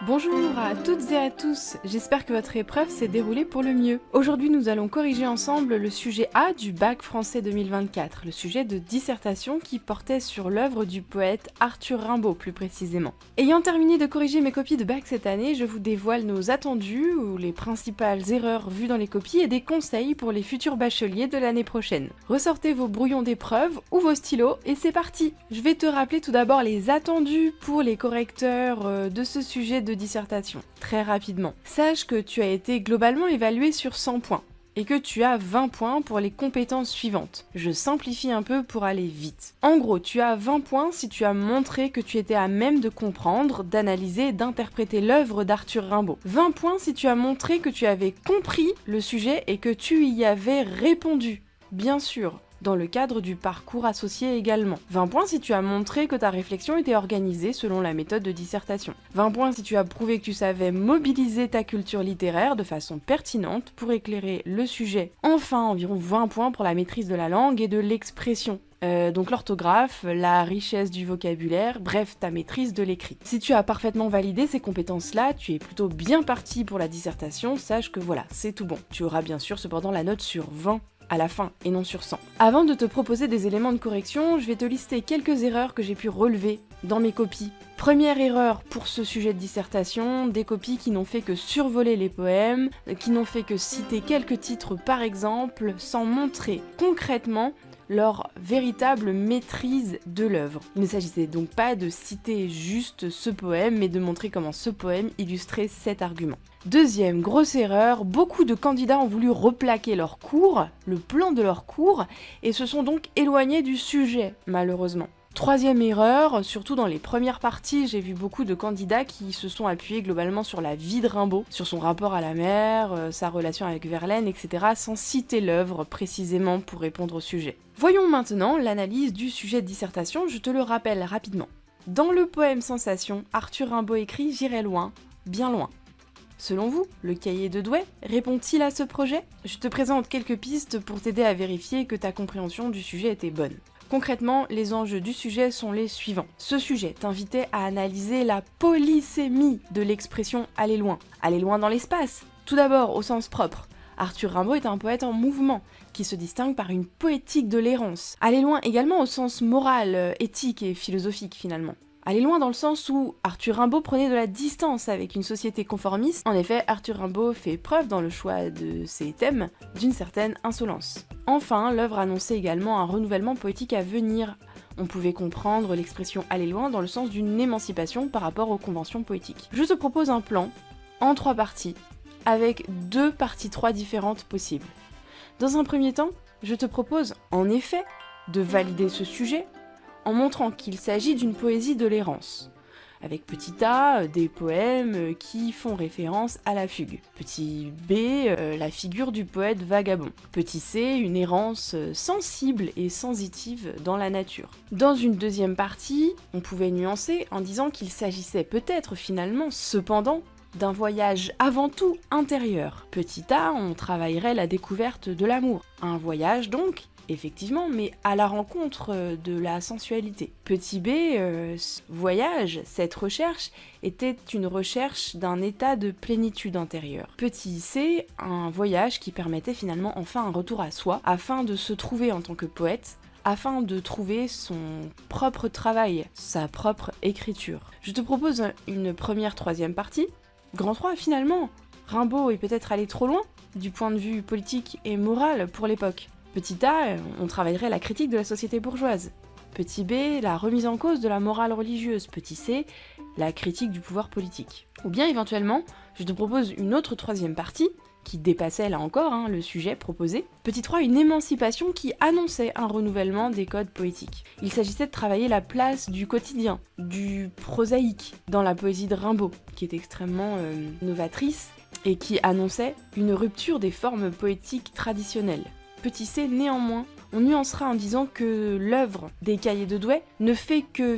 Bonjour à toutes et à tous, j'espère que votre épreuve s'est déroulée pour le mieux. Aujourd'hui nous allons corriger ensemble le sujet A du bac français 2024, le sujet de dissertation qui portait sur l'œuvre du poète Arthur Rimbaud plus précisément. Ayant terminé de corriger mes copies de bac cette année, je vous dévoile nos attendus ou les principales erreurs vues dans les copies et des conseils pour les futurs bacheliers de l'année prochaine. Ressortez vos brouillons d'épreuves ou vos stylos et c'est parti. Je vais te rappeler tout d'abord les attendus pour les correcteurs de ce sujet de dissertation, très rapidement. Sache que tu as été globalement évalué sur 100 points et que tu as 20 points pour les compétences suivantes. Je simplifie un peu pour aller vite. En gros, tu as 20 points si tu as montré que tu étais à même de comprendre, d'analyser et d'interpréter l'œuvre d'Arthur Rimbaud. 20 points si tu as montré que tu avais compris le sujet et que tu y avais répondu. Bien sûr, dans le cadre du parcours associé également. 20 points si tu as montré que ta réflexion était organisée selon la méthode de dissertation. 20 points si tu as prouvé que tu savais mobiliser ta culture littéraire de façon pertinente pour éclairer le sujet. Enfin, environ 20 points pour la maîtrise de la langue et de l'expression. Donc l'orthographe, la richesse du vocabulaire, bref, ta maîtrise de l'écrit. Si tu as parfaitement validé ces compétences-là, tu es plutôt bien parti pour la dissertation, sache que voilà, c'est tout bon. Tu auras bien sûr cependant la note sur 20 à la fin et non sur 100. Avant de te proposer des éléments de correction, je vais te lister quelques erreurs que j'ai pu relever dans mes copies. Première erreur pour ce sujet de dissertation, des copies qui n'ont fait que survoler les poèmes, qui n'ont fait que citer quelques titres par exemple, sans montrer concrètement leur véritable maîtrise de l'œuvre. Il ne s'agissait donc pas de citer juste ce poème, mais de montrer comment ce poème illustrait cet argument. Deuxième grosse erreur, beaucoup de candidats ont voulu replaquer leur cours, le plan de leur cours, et se sont donc éloignés du sujet, malheureusement. Troisième erreur, surtout dans les premières parties, j'ai vu beaucoup de candidats qui se sont appuyés globalement sur la vie de Rimbaud, sur son rapport à la mer, sa relation avec Verlaine, etc., sans citer l'œuvre précisément pour répondre au sujet. Voyons maintenant l'analyse du sujet de dissertation, je te le rappelle rapidement. Dans le poème Sensation, Arthur Rimbaud écrit « J'irai loin, bien loin ». Selon vous, le cahier de Douai répond-il à ce projet ? Je te présente quelques pistes pour t'aider à vérifier que ta compréhension du sujet était bonne. Concrètement, les enjeux du sujet sont les suivants. Ce sujet t'invitait à analyser la polysémie de l'expression « aller loin ». Aller loin dans l'espace. Tout d'abord, au sens propre. Arthur Rimbaud est un poète en mouvement, qui se distingue par une poétique de l'errance. Aller loin également au sens moral, éthique et philosophique finalement. Aller loin dans le sens où Arthur Rimbaud prenait de la distance avec une société conformiste. En effet, Arthur Rimbaud fait preuve dans le choix de ses thèmes d'une certaine insolence. Enfin, l'œuvre annonçait également un renouvellement poétique à venir. On pouvait comprendre l'expression « aller loin » dans le sens d'une émancipation par rapport aux conventions poétiques. Je te propose un plan en 3 parties, avec 2 parties 3 différentes possibles. Dans un premier temps, je te propose en effet de valider ce sujet en montrant qu'il s'agit d'une poésie de l'errance, avec petit a, des poèmes qui font référence à la fugue. Petit b, la figure du poète vagabond. Petit c, une errance sensible et sensitive dans la nature. Dans une deuxième partie, on pouvait nuancer en disant qu'il s'agissait peut-être finalement, cependant, d'un voyage avant tout intérieur. Petit a, on travaillerait la découverte de l'amour. Un voyage donc, effectivement, mais à la rencontre de la sensualité. Petit b, voyage, cette recherche était une recherche d'un état de plénitude intérieure. Petit c, un voyage qui permettait finalement enfin un retour à soi, afin de se trouver en tant que poète, afin de trouver son propre travail, sa propre écriture. Je te propose une première 3e partie. Grand 3, finalement, Rimbaud est peut-être allé trop loin, du point de vue politique et moral pour l'époque. Petit a, on travaillerait la critique de la société bourgeoise. Petit b, la remise en cause de la morale religieuse. Petit c, la critique du pouvoir politique. Ou bien éventuellement, je te propose une autre 3e partie, qui dépassait là encore le sujet proposé. Petit 3, une émancipation qui annonçait un renouvellement des codes poétiques. Il s'agissait de travailler la place du quotidien, du prosaïque, dans la poésie de Rimbaud, qui est extrêmement novatrice, et qui annonçait une rupture des formes poétiques traditionnelles. Petit c, néanmoins, on nuancera en disant que l'œuvre des cahiers de Douai ne fait que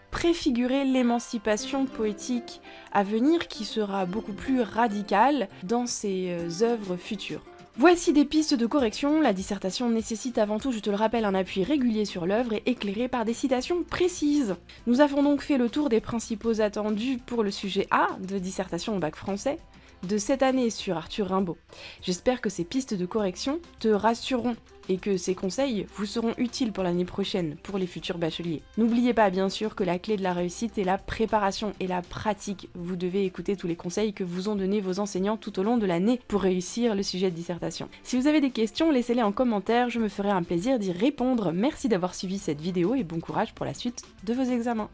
préfigurer l'émancipation poétique à venir qui sera beaucoup plus radicale dans ses œuvres futures. Voici des pistes de correction. La dissertation nécessite avant tout, je te le rappelle, un appui régulier sur l'œuvre et éclairé par des citations précises. Nous avons donc fait le tour des principaux attendus pour le sujet A de dissertation au bac français de cette année sur Arthur Rimbaud. J'espère que ces pistes de correction te rassureront et que ces conseils vous seront utiles pour l'année prochaine, pour les futurs bacheliers. N'oubliez pas bien sûr que la clé de la réussite est la préparation et la pratique. Vous devez écouter tous les conseils que vous ont donnés vos enseignants tout au long de l'année pour réussir le sujet de dissertation. Si vous avez des questions, laissez-les en commentaire, je me ferai un plaisir d'y répondre. Merci d'avoir suivi cette vidéo et bon courage pour la suite de vos examens.